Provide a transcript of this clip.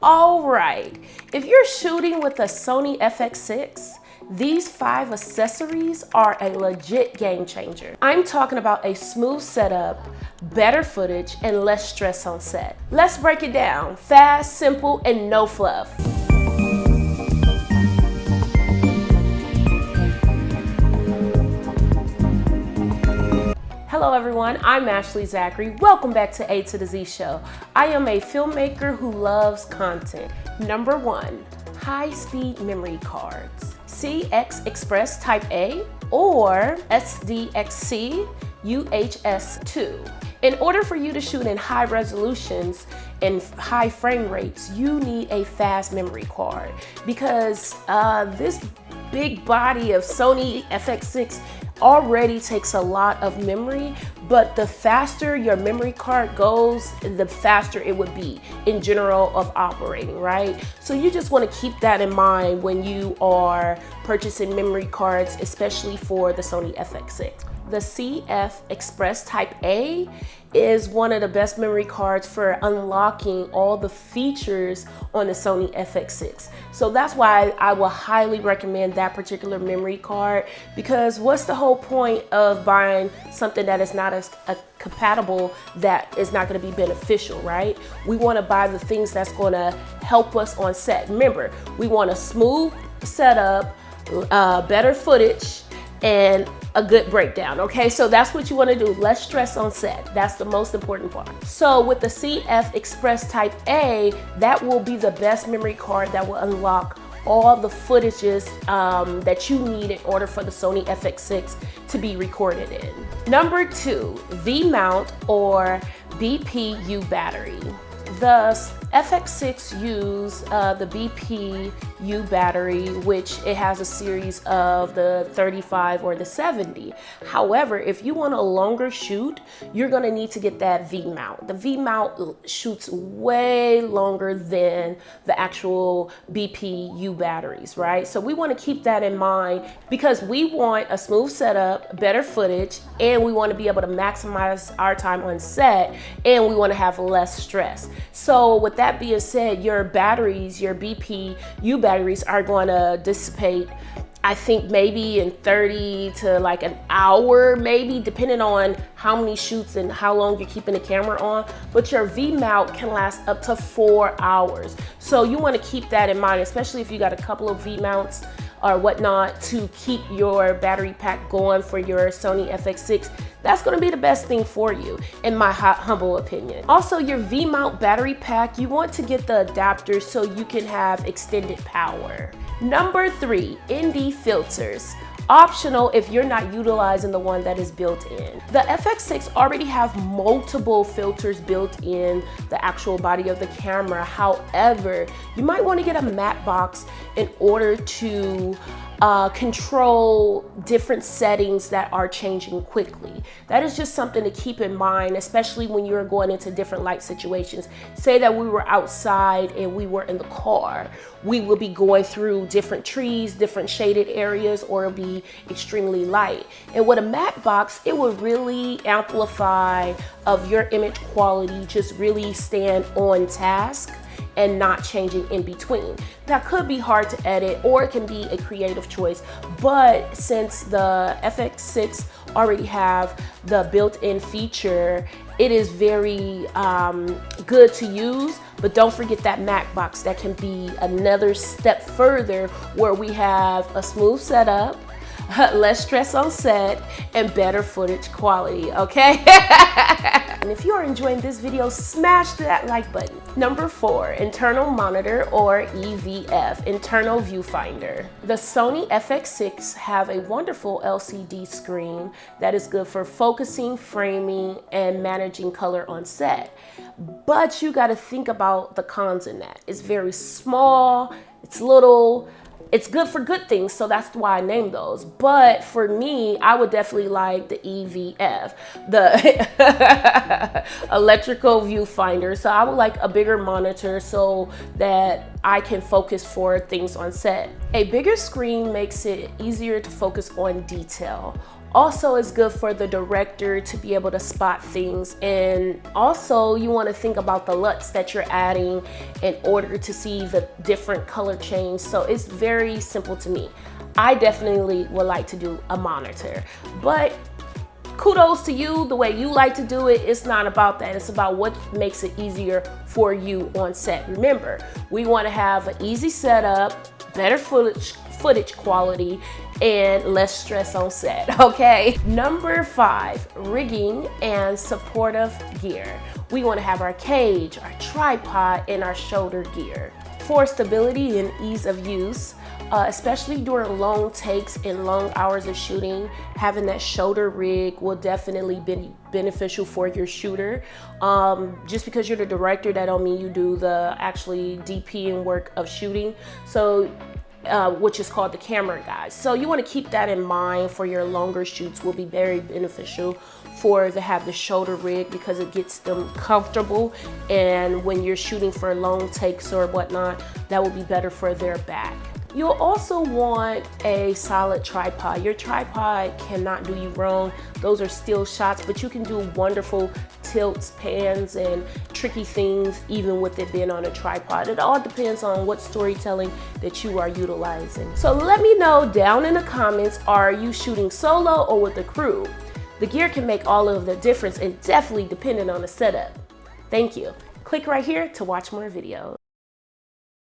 All right, if you're shooting with a Sony FX6, these 5 accessories are a legit game changer. I'm talking about a smooth setup, better footage, and less stress on set. Let's break it down. Fast, simple, and no fluff. Hello everyone, I'm Ashley Zachary. Welcome back to A to the Z Show. I am a filmmaker who loves content. Number 1, high-speed memory cards. CX Express Type A or SDXC UHS-2. In order for you to shoot in high resolutions and high frame rates, you need a fast memory card because this big body of Sony FX6 already takes a lot of memory, but the faster your memory card goes, the faster it would be in general of operating, right? So you just want to keep that in mind when you are purchasing memory cards, especially for the Sony FX6. The CF Express Type A is one of the best memory cards for unlocking all the features on the Sony FX6. So that's why I will highly recommend that particular memory card, because what's the whole point of buying something that is not as compatible, that is not going to be beneficial, right? We want to buy the things that's going to help us on set. Remember, we want a smooth setup, better footage, and a good breakdown, okay? So that's what you want to do, less stress on set. That's the most important part. So with the CF Express Type A, that will be the best memory card that will unlock all the footages that you need in order for the Sony FX6 to be recorded in. Number 2, V-mount or BPU battery. The FX6 use the BPU battery, which it has a series of the 35 or the 70. However, if you want a longer shoot, you're gonna need to get that V-mount. The V-mount shoots way longer than the actual BPU batteries, right? So we wanna keep that in mind because we want a smooth setup, better footage, and we wanna be able to maximize our time on set, and we wanna have less stress. So with that being said, your batteries, your BPU batteries are going to dissipate, I think maybe in 30 to like an hour, maybe, depending on how many shoots and how long you're keeping the camera on. But your V-mount can last up to 4 hours. So you want to keep that in mind, especially if you got a couple of V-mounts or whatnot to keep your battery pack going for your Sony FX6. That's gonna be the best thing for you, in my humble opinion. Also, your V-mount battery pack, you want to get the adapter so you can have extended power. Number 3, ND filters. Optional if you're not utilizing the one that is built in. The FX6 already have multiple filters built in the actual body of the camera. However, you might want to get a matte box in order to control different settings that are changing quickly. That is just something to keep in mind, especially when you're going into different light situations. Say that we were outside and we were in the car. We will be going through different trees, different shaded areas, or it'll be extremely light. And with a matte box, it will really amplify of your image quality, just really stand on task and not changing in between. That could be hard to edit, or it can be a creative choice, but since the FX6 already have the built-in feature, it is very good to use. But don't forget that matte box. That can be another step further where we have a smooth setup, less stress on set, and better footage quality, okay? And if you are enjoying this video, smash that like button. Number 4, internal monitor or EVF, internal viewfinder. The Sony FX6 have a wonderful LCD screen that is good for focusing, framing, and managing color on set. But you gotta think about the cons in that. It's very small, it's little, it's good for good things, so that's why I named those. But for me, I would definitely like the EVF, the electrical viewfinder. So I would like a bigger monitor so that I can focus for things on set. A bigger screen makes it easier to focus on detail. Also, it's good for the director to be able to spot things, and also you want to think about the LUTs that you're adding in order to see the different color change. So it's very simple to me. I definitely would like to do a monitor, but kudos to you, the way you like to do it. It's not about that. It's about what makes it easier for you on set. Remember, we want to have an easy setup, better footage quality, and less stress on set, okay? Number 5, rigging and supportive gear. We want to have our cage, our tripod, and our shoulder gear. For stability and ease of use, especially during long takes and long hours of shooting, having that shoulder rig will definitely be beneficial for your shooter. Just because you're the director, that don't mean you do the actually DP work of shooting. So which is called the camera guide. So you want to keep that in mind for your longer shoots. Will be very beneficial to have the shoulder rig, because it gets them comfortable, and when you're shooting for long takes or whatnot, that will be better for their back. You'll also want a solid tripod. Your tripod cannot do you wrong. Those are still shots, but you can do wonderful tilts, pans, and tricky things even with it being on a tripod. It all depends on what storytelling that you are utilizing. So let me know down in the comments, are you shooting solo or with a crew? The gear can make all of the difference, and definitely depending on the setup. Thank you. Click right here to watch more videos.